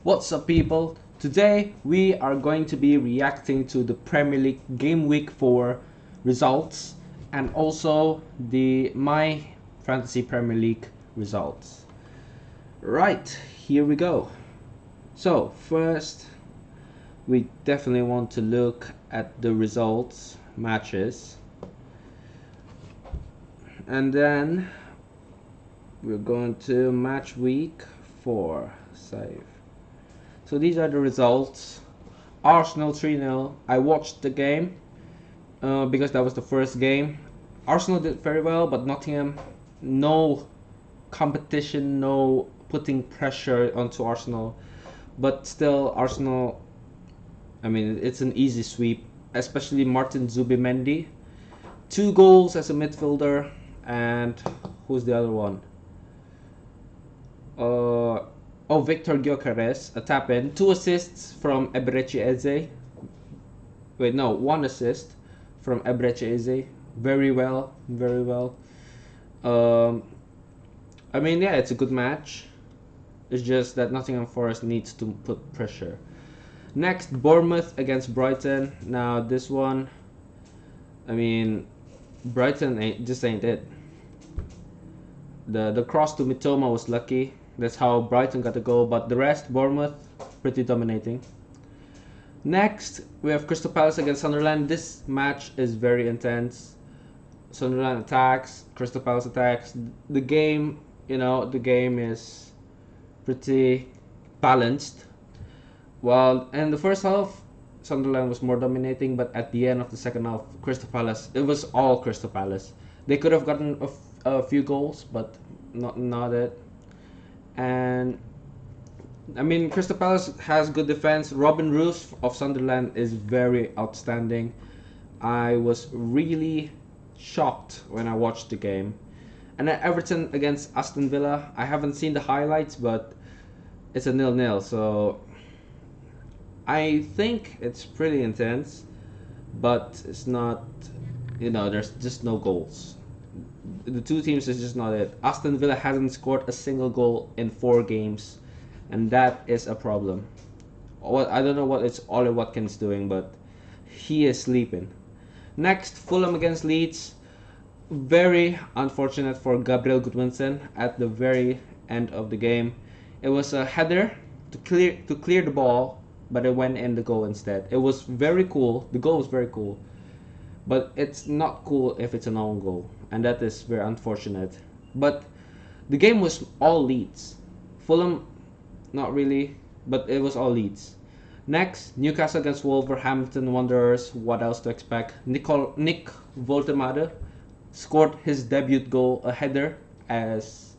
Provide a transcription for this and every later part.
What's up, people? Today we are going to be reacting to the Premier League Game Week 4 results and also the My Fantasy Premier League results. Right, here we go. So, first we definitely want to look at the results, matches, and then we're going to match week 4. Save. So these are the results. Arsenal 3-0. I watched the game because that was the first game. Arsenal did very well, but Nottingham, no competition, no putting pressure onto Arsenal. But still, Arsenal, I mean, it's an easy sweep, especially Martin Zubimendi. 2 goals as a midfielder, and who's the other one? Victor Gyökeres, a tap in. 2 assists from Eberechi Eze. Wait, no, 1 assist from Eberechi Eze. Very well, very well. I mean, yeah, it's a good match. It's just that Nottingham Forest needs to put pressure. Next, Bournemouth against Brighton. Now, this one, I mean, Brighton ain't it. The cross to Mitoma was lucky. That's how Brighton got the goal, but the rest, Bournemouth, pretty dominating. Next, we have Crystal Palace against Sunderland. This match is very intense. Sunderland attacks, Crystal Palace attacks. The game, the game is pretty balanced. While in the first half, Sunderland was more dominating, but at the end of the second half, Crystal Palace, it was all Crystal Palace. They could have gotten a few goals, but not it. And I mean, Crystal Palace has good defense. Robin Roos of Sunderland is very outstanding. I was really shocked when I watched the game. And then Everton against Aston Villa. I haven't seen the highlights, but it's a 0-0. So I think it's pretty intense, but it's not. There's just no goals. The two teams is just not it. Aston Villa hasn't scored a single goal in 4 games, and that is a problem. I don't know what it's Ollie Watkins doing, but he is sleeping. Next, Fulham against Leeds. Very unfortunate for Gabriel Goodwinson at the very end of the game. It was a header to clear the ball, but it went in the goal instead. It was very cool. The goal was very cool. But it's not cool if it's an own goal, and that is very unfortunate. But the game was all Leeds. Fulham, not really, but it was all Leeds. Next, Newcastle against Wolverhampton Wanderers. What else to expect? Nick Woltemade scored his debut goal, a header, as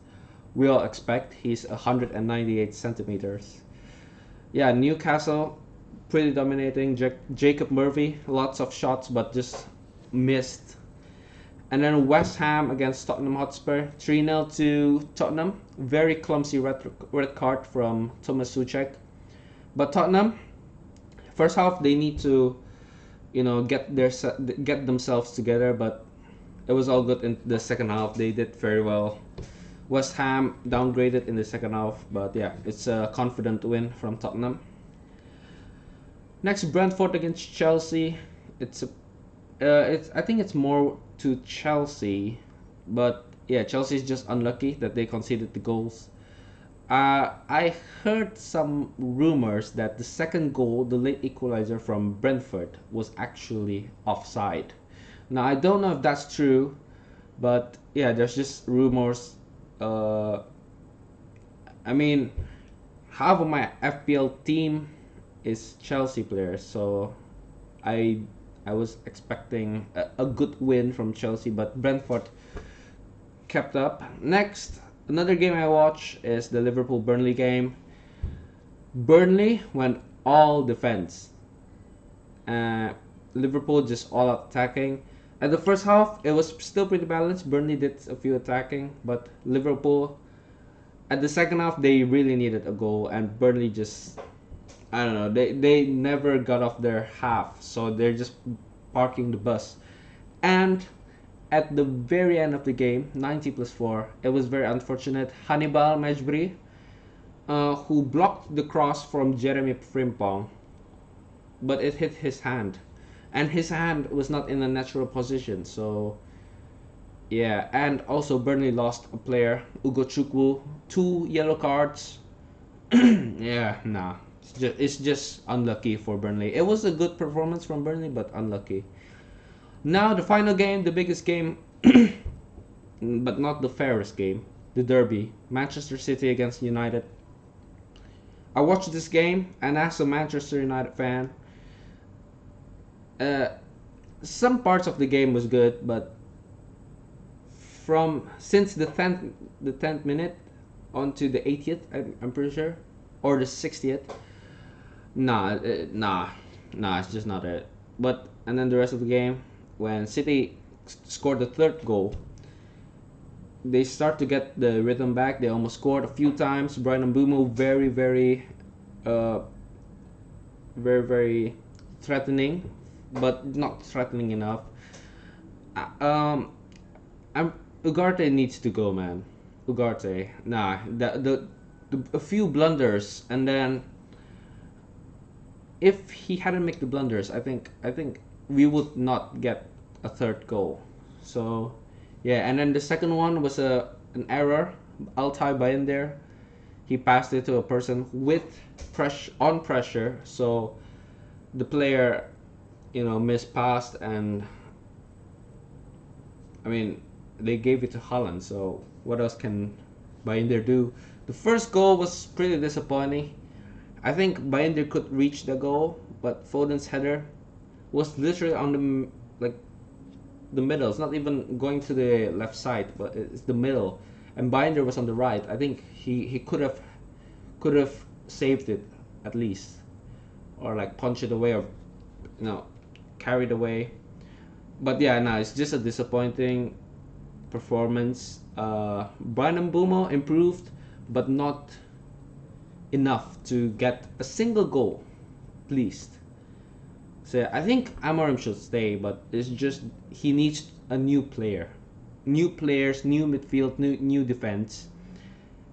we all expect. He's 198 centimeters. Yeah, Newcastle, pretty dominating. Jacob Murphy, lots of shots, but just missed. And then West Ham against Tottenham Hotspur, 3-0 to Tottenham. Very clumsy red card from Thomas Soucek. But Tottenham, first half they need to, get themselves together. But it was all good in the second half. They did very well. West Ham downgraded in the second half, but yeah, it's a confident win from Tottenham. Next, Brentford against Chelsea. I think it's more to Chelsea, but yeah, Chelsea is just unlucky that they conceded the goals. I heard some rumors that the second goal, the late equalizer from Brentford, was actually offside. Now I don't know if that's true, but yeah, there's just rumors. I mean, half of my FPL team is Chelsea players, so I was expecting a good win from Chelsea, but Brentford kept up. Next, another game I watch is the Liverpool-Burnley game. Burnley went all defense. Liverpool just all out attacking. At the first half, it was still pretty balanced. Burnley did a few attacking, but Liverpool, at the second half, they really needed a goal, and Burnley just, I don't know, they never got off their half, so they're just parking the bus. And at the very end of the game, 90+4, it was very unfortunate. Hannibal Mejbri who blocked the cross from Jeremy Frimpong, but it hit his hand, and his hand was not in a natural position. So yeah, and also Burnley lost a player, Ugo Chukwu, 2 yellow cards. Yeah, nah. It's just unlucky for Burnley. It was a good performance from Burnley, but unlucky. Now the final game, the biggest game, but not the fairest game, the derby, Manchester City against United. I watched this game, and as a Manchester United fan, uh, some parts of the game was good, but from since the tenth minute on to the 80th, I'm pretty sure, or the 60th, nah, nah, it's just not it. But and then the rest of the game, when City scored the third goal, they start to get the rhythm back. They almost scored a few times. Brian Mbumo uh, very threatening, but not threatening enough. Um, I'm Ugarte needs to go, man. Ugarte, nah. A few blunders, and then if he hadn't made the blunders, I think we would not get a third goal. So yeah, and then the second one was an error. Altai by in there, he passed it to a person with pressure. So the player, mispassed, and I mean they gave it to Holland. So what else can Binder do? The first goal was pretty disappointing. I think Binder could reach the goal, but Foden's header was literally on the middle. It's not even going to the left side, but it's the middle. And Binder was on the right. I think he could have saved it at least, or like punch it away, or carry it away. But yeah, no, it's just a disappointing performance. Brian Mbumo improved, but not enough to get a single goal, at least. So I think Amorim should stay, but it's just he needs a new player, new players, new midfield, new defense,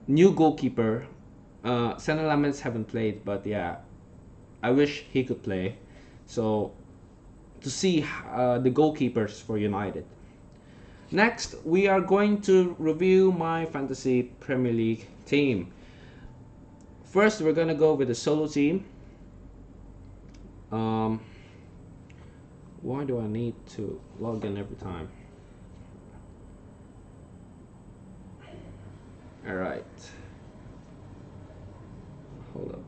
new goalkeeper. Senna Lamens haven't played, but yeah, I wish he could play. So to see the goalkeepers for United. Next, we are going to review my fantasy Premier League team. First, we're gonna go with the solo team. Why do I need to log in every time? All right. Hold up.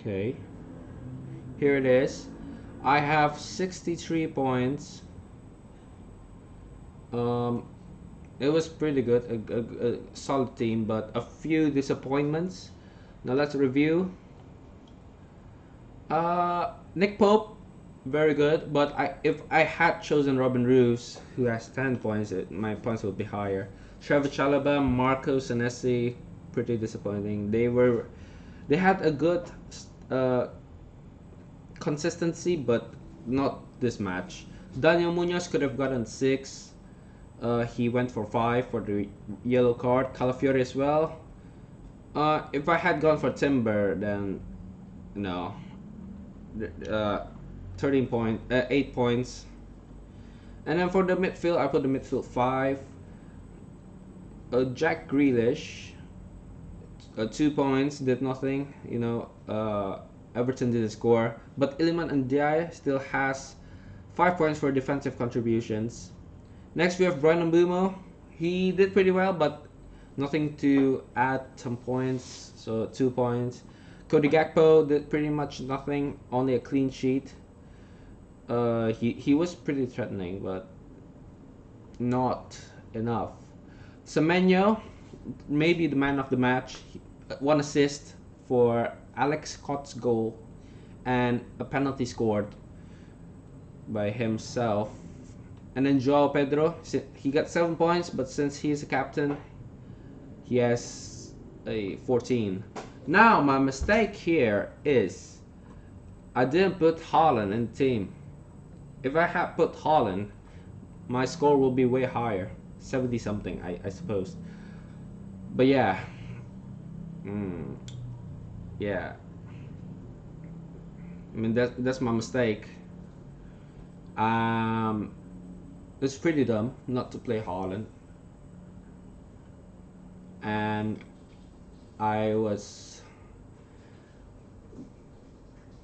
Okay, here it is. I have 63 points. It was pretty good, a solid team, but a few disappointments. Now let's review. Nick Pope, very good, but if I had chosen Robin Roos, who has 10 points, my points would be higher. Trevor Chalobah, Marco Senesi, pretty disappointing. They had a good consistency, but not this match. Daniel Munoz could have gotten 6. He went for 5 for the yellow card. Calafiori as well. If I had gone for Timber, then no. 8 points. And then for the midfield, I put the midfield 5. Jack Grealish, 2 points, did nothing. Everton didn't score, but Iliman Ndiaye still has 5 points for defensive contributions. Next, we have Brian Mbumo. He did pretty well, but nothing to add some points, so 2 points. Cody Gakpo did pretty much nothing, only a clean sheet. He was pretty threatening, but not enough. Semenyo, maybe the man of the match. 1 assist for Alex Scott's goal, and a penalty scored by himself. And then Joao Pedro, he got 7 points, but since he's a captain, he has a 14. Now my mistake here is I didn't put Haaland in the team. If I had put Haaland, my score will be way higher, 70 something, I suppose. But yeah, yeah. I mean that's my mistake. It's pretty dumb not to play Haaland, and I was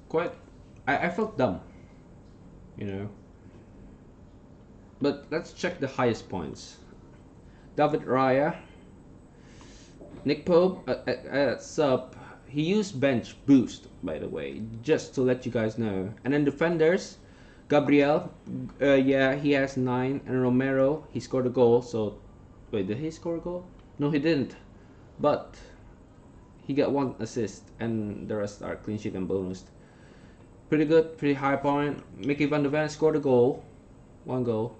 quite. I felt dumb, you know. But let's check the highest points. David Raya, Nick Pope at sub. He used bench boost, by the way, just to let you guys know. And then defenders, Gabriel, yeah, he has 9. And Romero, he scored a goal. So, wait, did he score a goal? No, he didn't. But he got 1 assist, and the rest are clean sheet and bonus. Pretty good, pretty high point. Mickey van der Ven scored a goal, 1 goal,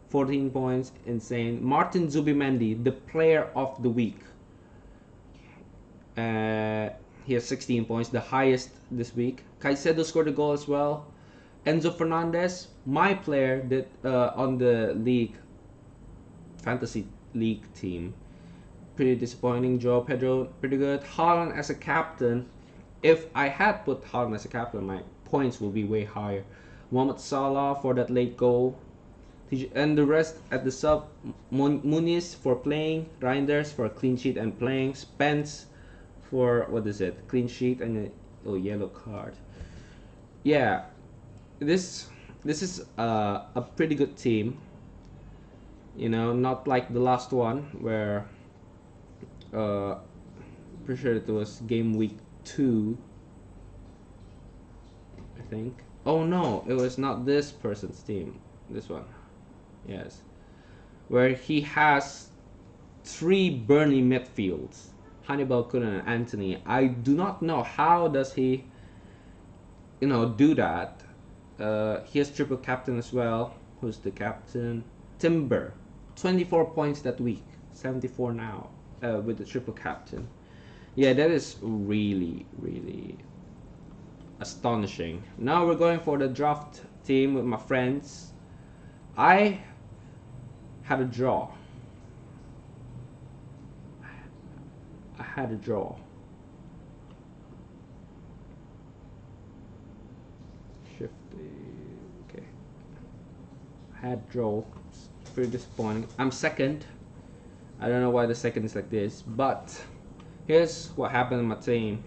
14 points, insane. Martin Zubimendi, the player of the week. He has 16 points, the highest this week. Caicedo scored a goal as well. Enzo Fernandez, my player that on the league, fantasy league team, pretty disappointing. Joao Pedro, pretty good. Haaland as a captain. If I had put Haaland as a captain, my points will be way higher. Mohamed Salah for that late goal. And the rest at the sub, Muniz for playing, Reinders for clean sheet and playing, Spence for, what is it, clean sheet and a yellow card. Yeah, this is a pretty good team. You know, not like the last one where pretty sure it was game week 2, I think. Oh no, it was not this person's team. This one, yes, where he has 3 Burnley midfields. Hannibal, Kunan, and Anthony. I do not know how does he, do that. He has triple captain as well. Who's the captain? Timber, 24 points that week, 74 now with the triple captain. Yeah, that is really, really astonishing. Now we're going for the draft team with my friends. I had a draw. Shift. Okay. I had draw. It's pretty disappointing. I'm second. I don't know why the second is like this, but here's what happened in my team.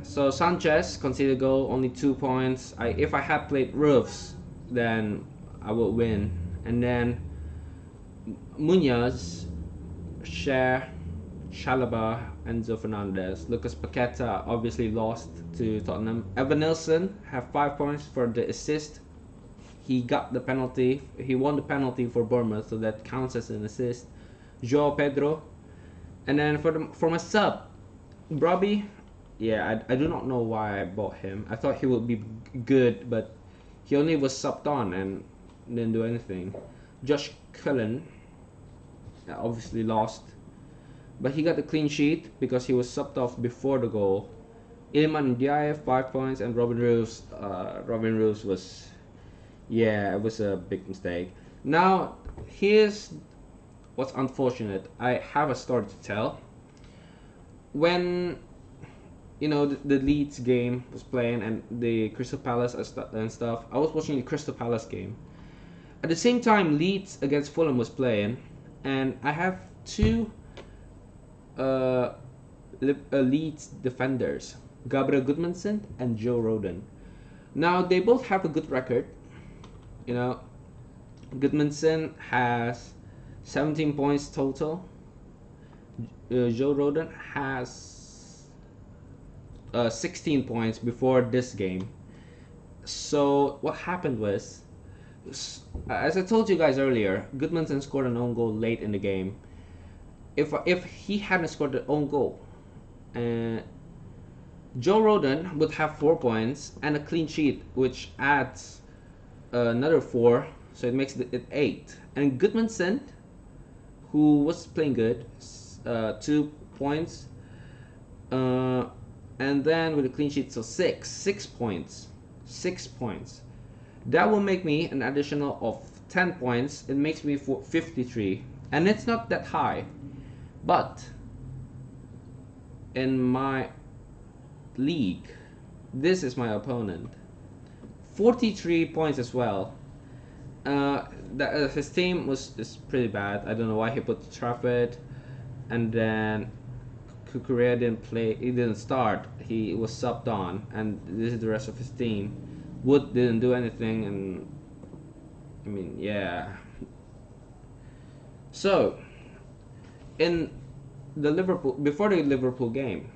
So Sanchez conceded goal, only 2 points. If I had played Roofs, then I would win. And then Munoz, Cher, Chalobah, Enzo Fernandez. Lucas Paqueta obviously lost to Tottenham. Evan Nilsson have 5 points for the assist. He got the penalty. He won the penalty for Bournemouth, so that counts as an assist. Joao Pedro. And then for my sub, Robbie. Yeah, I do not know why I bought him. I thought he would be good, but he only was subbed on and didn't do anything. Josh Cullen obviously lost, but he got the clean sheet because he was subbed off before the goal. Iliman Ndiaye 5 points, and Robin Roos. Robin Roos was, yeah, it was a big mistake. Now here's what's unfortunate. I have a story to tell. When the Leeds game was playing and the Crystal Palace and stuff, I was watching the Crystal Palace game. At the same time, Leeds against Fulham was playing, and I have 2 Leeds defenders, Gabriel Goodmanson and Joe Rodon. Now they both have a good record. Goodmanson has 17 points total. Joe Rodon has 16 points before this game. So what happened was, as I told you guys earlier, Goodmanson scored an own goal late in the game. If he hadn't scored an own goal, Joe Rodon would have 4 points and a clean sheet, which adds another 4, so it makes it 8. And Goodmanson, who was playing good, 2 points. And then with a clean sheet, so 6 points. 6 points. That will make me an additional of 10 points. It makes me 53. And it's not that high. But in my league, this is my opponent. 43 points as well. His team is pretty bad. I don't know why he put Trafford, and then Kukurea didn't play. He didn't start. He was subbed on, and this is the rest of his team. Wood didn't do anything, and I mean, yeah. So, in the before the Liverpool game,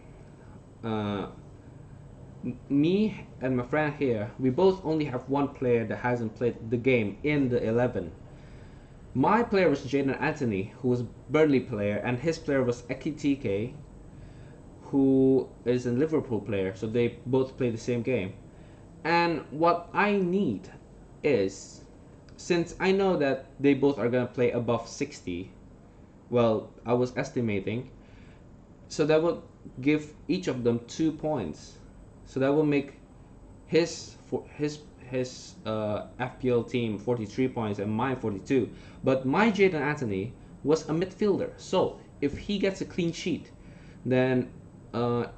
me and my friend here, we both only have one player that hasn't played the game in the 11. My player was Jadon Anthony, who was Burnley player, and his player was Ekitike, who is a Liverpool player, so they both play the same game. And what I need is, since I know that they both are going to play above 60, well, I was estimating, so that would give each of them 2 points. So that will make his FPL team 43 points and mine 42. But my Jadon Anthony was a midfielder, so if he gets a clean sheet, then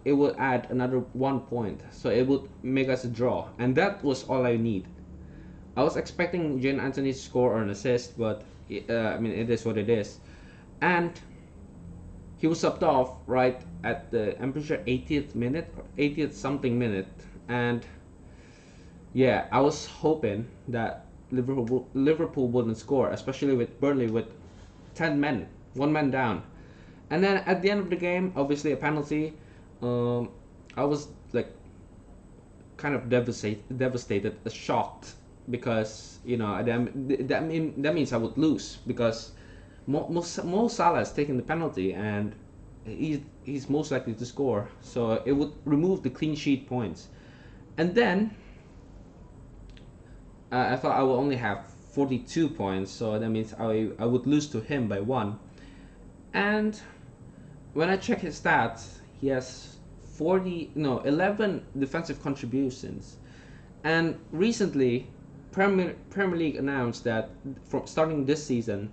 it will add another 1 point, so it would make us a draw, and that was all I need. I was expecting Jadon Anthony to score or an assist, but I mean, it is what it is. And he was subbed off right at the, I'm pretty sure, 80th minute, 80th something minute, and yeah, I was hoping that Liverpool wouldn't score, especially with Burnley with 10 men, 1 man down. And then at the end of the game, obviously a penalty. I was like kind of devastated, shocked, because you know that means I would lose, because Mo Salah is taking the penalty and he's most likely to score, so it would remove the clean sheet points. And then I thought I will only have 42 points, so that means I would lose to him by 1. And when I check his stats, he has 11 defensive contributions. And recently, Premier League announced that from starting this season,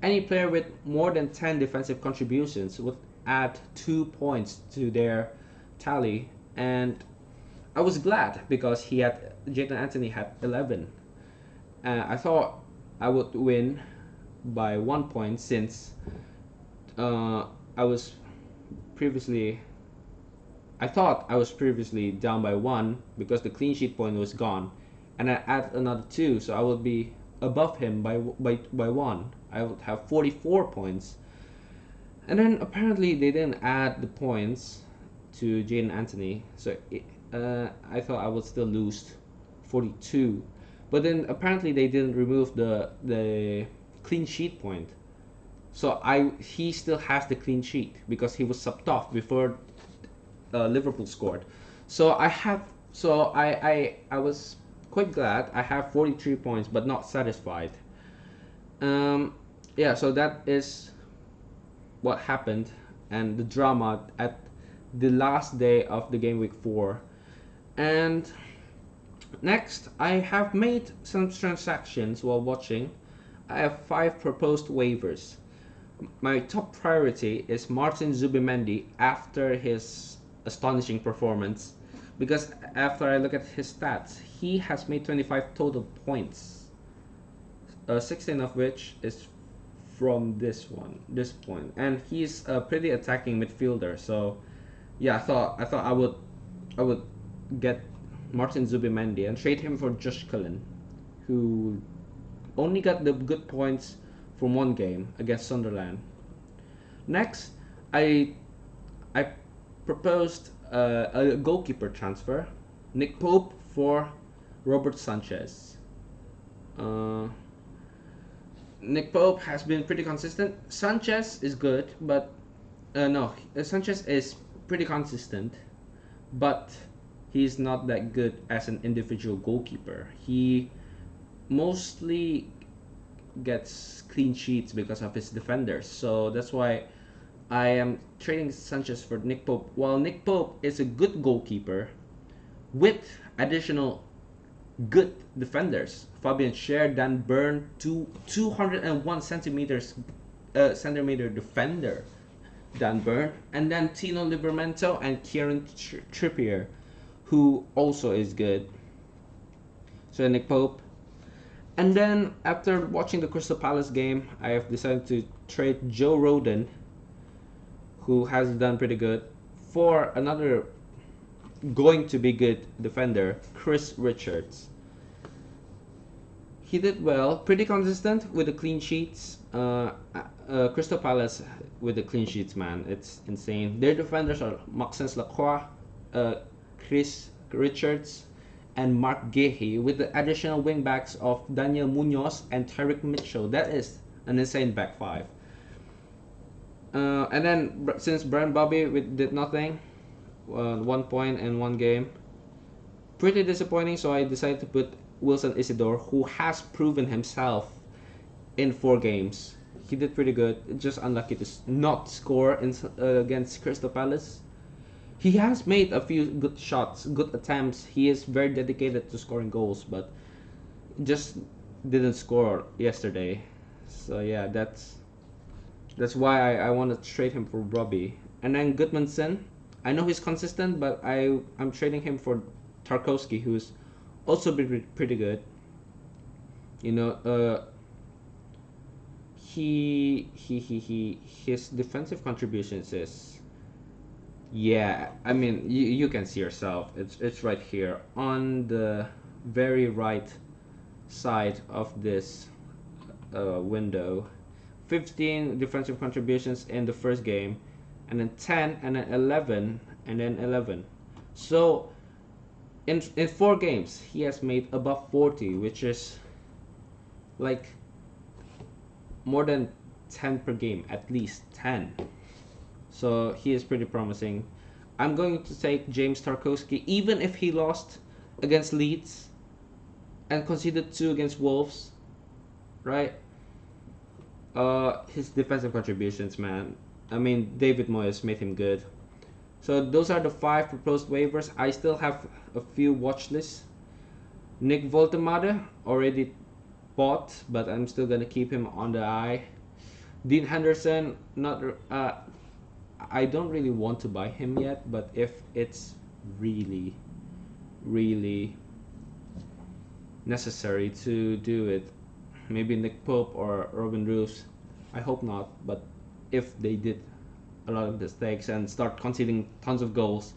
any player with more than 10 defensive contributions would add 2 points to their tally. And I was glad, because Jadon Anthony had 11. I thought I would win by 1 point, since I thought I was previously down by 1, because the clean sheet point was gone, and I add another 2, so I would be above him by 1. I would have 44 points. And then apparently they didn't add the points to Jadon Anthony, so I thought I would still lose 42. But then apparently they didn't remove the clean sheet point, so he still has the clean sheet, because he was subbed off before Liverpool scored. So I was quite glad. I have 43 points, but not satisfied. Yeah, so that is what happened, and the drama at the last day of the game week 4. And next, I have made some transactions while watching. I have 5 proposed waivers. My top priority is Martin Zubimendi after his astonishing performance, because after I look at his stats, he has made 25 total points, 16 of which is from this point, and he's a pretty attacking midfielder. So yeah, I thought I would get Martin Zubimendi and trade him for Josh Cullen, who only got the good points from 1 game against Sunderland. Next, I proposed a goalkeeper transfer, Nick Pope for Robert Sanchez. Nick Pope has been pretty consistent. Sanchez is good, but Sanchez is pretty consistent, but he's not that good as an individual goalkeeper. He mostly gets clean sheets because of his defenders. So that's why I am trading Sanchez for Nick Pope. While Nick Pope is a good goalkeeper with additional good defenders. Fabian Scher, Dan Burn, 201 centimeter defender, Dan Burn, and then Tino Livramento and Kieran Trippier, who also is good. So Nick Pope. And then after watching the Crystal Palace game, I have decided to trade Joe Rodon, who has done pretty good, for another going to be good defender, Chris Richards. He did well, pretty consistent with the clean sheets. Crystal Palace with the clean sheets, man, it's insane. Their defenders are Maxence Lacroix, Chris Richards, and Mark Gehi, with the additional wingbacks of Daniel Munoz and Tyrick Mitchell. That is an insane back five. And then since Brian Bobby did nothing, 1 point in one game, pretty disappointing. So I decided to put Wilson Isidore, who has proven himself in 4 games. He did pretty good. Just unlucky to not score against Crystal Palace. He has made a few good shots, good attempts. He is very dedicated to scoring goals, but just didn't score yesterday. So yeah, that's why I want to trade him for Robbie. And then Gudmundsson, I know he's consistent, but I'm trading him for Tarkowski, who's also been pretty good. You know, his defensive contributions is, yeah, I mean, you can see yourself. It's right here on the very right side of this window. 15 defensive contributions in the first game, and then 10, and then 11, and then 11. So in 4 games, he has made above 40, which is like more than 10 per game, at least 10. So he is pretty promising. I'm going to take James Tarkowski, even if he lost against Leeds and conceded 2 against Wolves, right? His defensive contributions, man. I mean, David Moyes made him good. So those are the 5 proposed waivers. I still have a few watch lists. Nick Voltemade already bought, but I'm still gonna keep him on the eye. Dean Henderson, not. I don't really want to buy him yet, but if it's really, really necessary to do it, maybe Nick Pope or Robin Roos. I hope not, but if they did a lot of mistakes and start conceding tons of goals.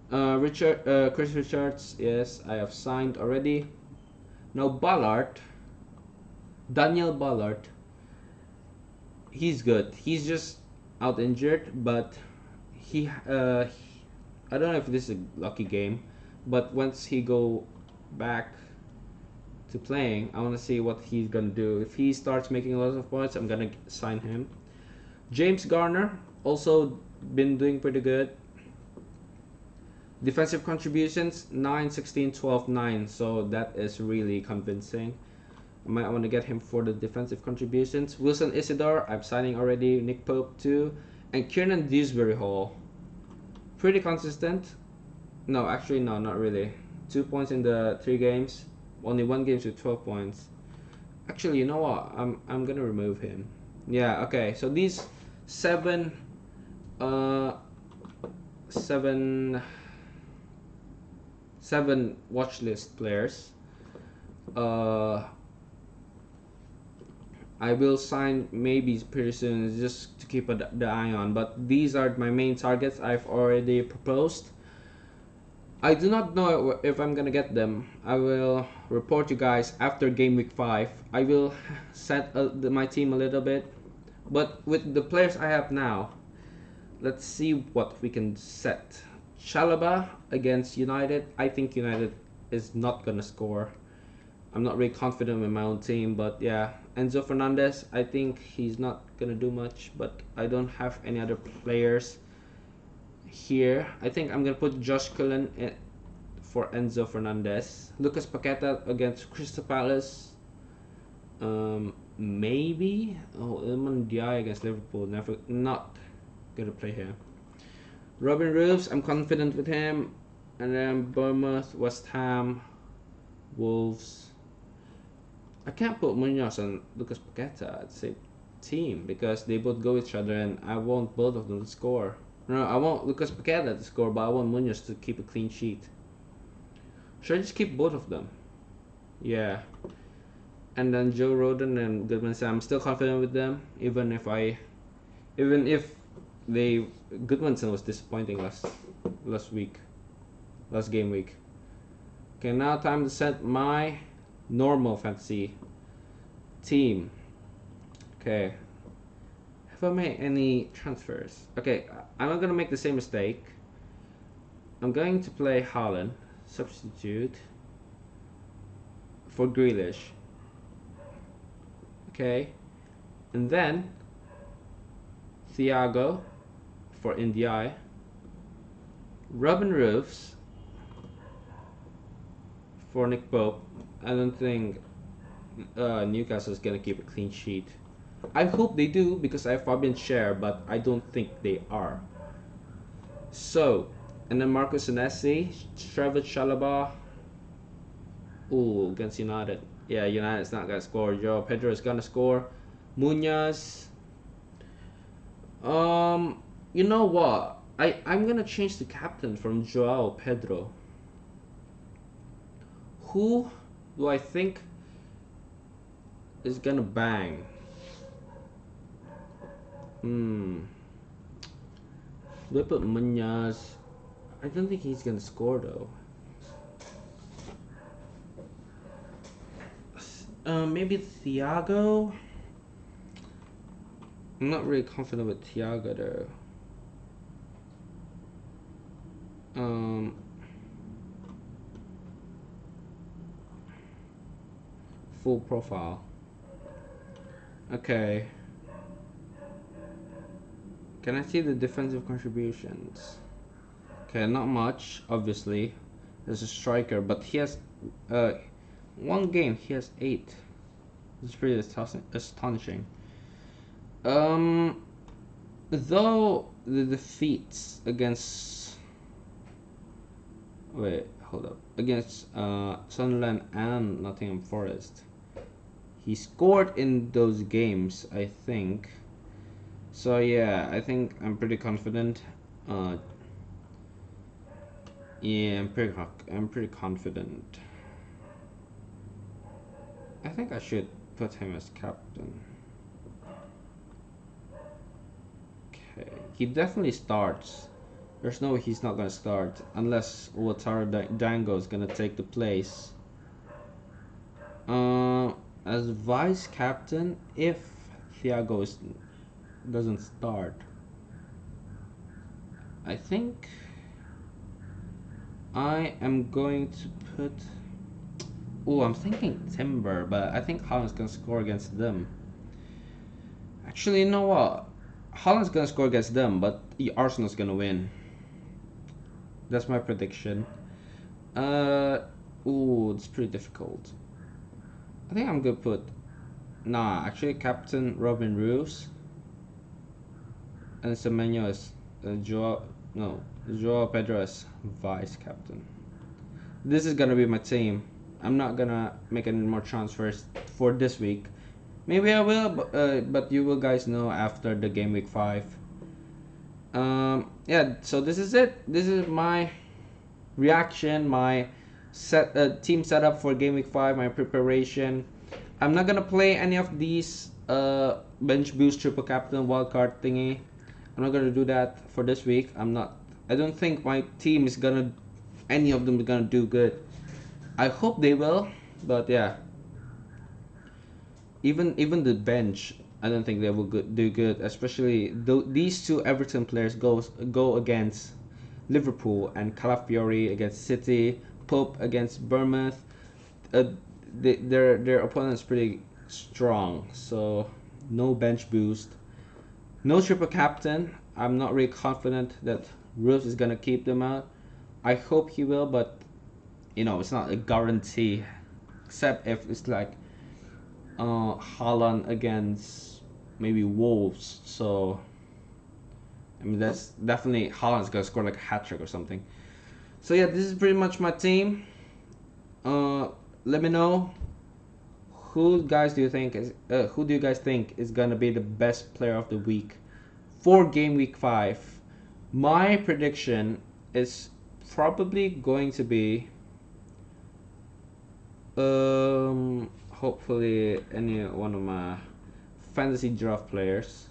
Chris Richards, yes, I have signed already. Now Ballard, Daniel Ballard, he's good. He's just out injured, but I don't know if this is a lucky game, but once he go back to playing, I want to see what he's gonna do. If he starts making a lot of points, I'm gonna sign him. James Garner also been doing pretty good. Defensive contributions 9, 16, 12, 9, so that is really convincing. I might want to get him for the defensive contributions. Wilson Isidore, I'm signing already. Nick Pope too, and Kiernan Dewsbury Hall, pretty consistent. No, actually no, not really. 2 points in the 3 games. Only 1 game with 12 points. Actually, you know what? I'm gonna remove him. Yeah, okay. So these 7 watch list players, I will sign maybe pretty soon, just to keep the eye on. But these are my main targets I've already proposed. I do not know if I'm gonna get them. I will report you guys after game week 5. I will set my team a little bit, but with the players I have now, let's see what we can set. Chalobah against United. I think United is not gonna score. I'm not really confident with my own team, but yeah. Enzo Fernandez, I think he's not gonna do much, but I don't have any other players here. I think I'm gonna put Josh Cullen for Enzo Fernandez. Lucas Paqueta against Crystal Palace. Maybe. Oh, Ilman Diaye against Liverpool. Not gonna play here. Robin Roofs, I'm confident with him. And then Bournemouth, West Ham, Wolves. I can't put Munoz and Lucas Paqueta at the same team because they both go each other, and I want both of them to score. No, I want Lucas Paqueta to score, but I want Munoz to keep a clean sheet. Should I just keep both of them? Yeah. And then Joe Rodon and Goodmanson, I'm still confident with them, even if Goodmanson was disappointing last game week. Okay, now time to set my normal fantasy team. Okay. Have I made any transfers? Okay, I'm not gonna make the same mistake. I'm going to play Haaland, substitute for Grealish. Okay, and then Thiago for Ndiaye, Robin Roofs for Nick Pope. I don't think Newcastle is gonna keep a clean sheet. I hope they do because I have Fabian Schär, but I don't think they are. So, and then Marcus Senesi, Trevor Chalobah. Ooh, against United. Yeah, United's not gonna score. Joao Pedro is gonna score. Munoz. You know what? I'm gonna change the captain from Joao Pedro. Who do I think is gonna bang? Do I put Munoz? I don't think he's gonna score though. Maybe Thiago? I'm not really confident with Thiago though. Full profile. Okay. Can I see the defensive contributions? Okay, not much, obviously. There's a striker, but he has one game he has 8. It's pretty astonishing. Though the defeats against against Sunderland and Nottingham Forest, he scored in those games, I think. So yeah, I think I'm pretty confident. Yeah, I'm pretty confident. I think I should put him as captain. Okay, he definitely starts. There's no way he's not gonna start unless Wataru Dango is gonna take the place. As vice captain, if Thiago doesn't start, I think I am going to put. Oh, I'm thinking Timber, but I think Haaland's gonna score against them. Actually, you know what? Haaland's gonna score against them, but Arsenal's gonna win. That's my prediction. Ooh, it's pretty difficult. I think I'm gonna put. Nah, actually, Captain Robin Roos. And Semenyo is Joao Pedro as vice captain. This is gonna be my team. I'm not gonna make any more transfers for this week. Maybe I will, but you will guys know after the game week 5. Yeah, so this is it. This is my reaction, my team setup for game week 5, my preparation. I'm not gonna play any of these bench boost, triple captain, wildcard thingy. I'm not gonna do that for this week. I don't think my team is gonna, any of them is gonna do good. I hope they will, but yeah. Even the bench, I don't think they will do good. Especially these two Everton players go against Liverpool, and Calafiori against City, Pope against Bournemouth. Their opponent's pretty strong, so no bench boost, no triple captain. I'm not really confident that Rose is gonna keep them out. I hope he will, but you know, it's not a guarantee, except if it's like Haaland against maybe Wolves. So I mean, that's definitely Haaland's gonna score like a hat trick or something. So yeah, this is pretty much my team. Let me know who do you guys think is gonna be the best player of the week for game week 5. My prediction is probably going to be hopefully any one of my fantasy draft players.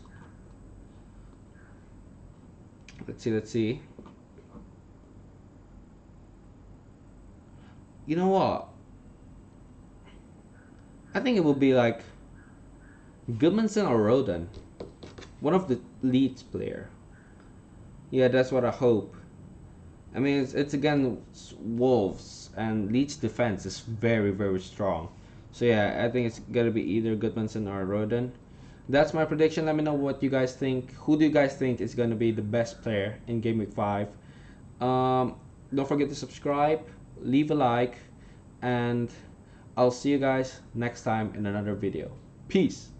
Let's see. You know what? I think it will be like Goodmanson or Roden. One of the Leeds player. Yeah, that's what I hope. I mean, it's again Wolves, and Leeds defense is very, very strong. So yeah, I think it's gonna be either Goodmanson or Roden. That's my prediction. Let me know what you guys think. Who do you guys think is gonna be the best player in Game Week 5? Don't forget to subscribe, leave a like, and I'll see you guys next time in another video. Peace!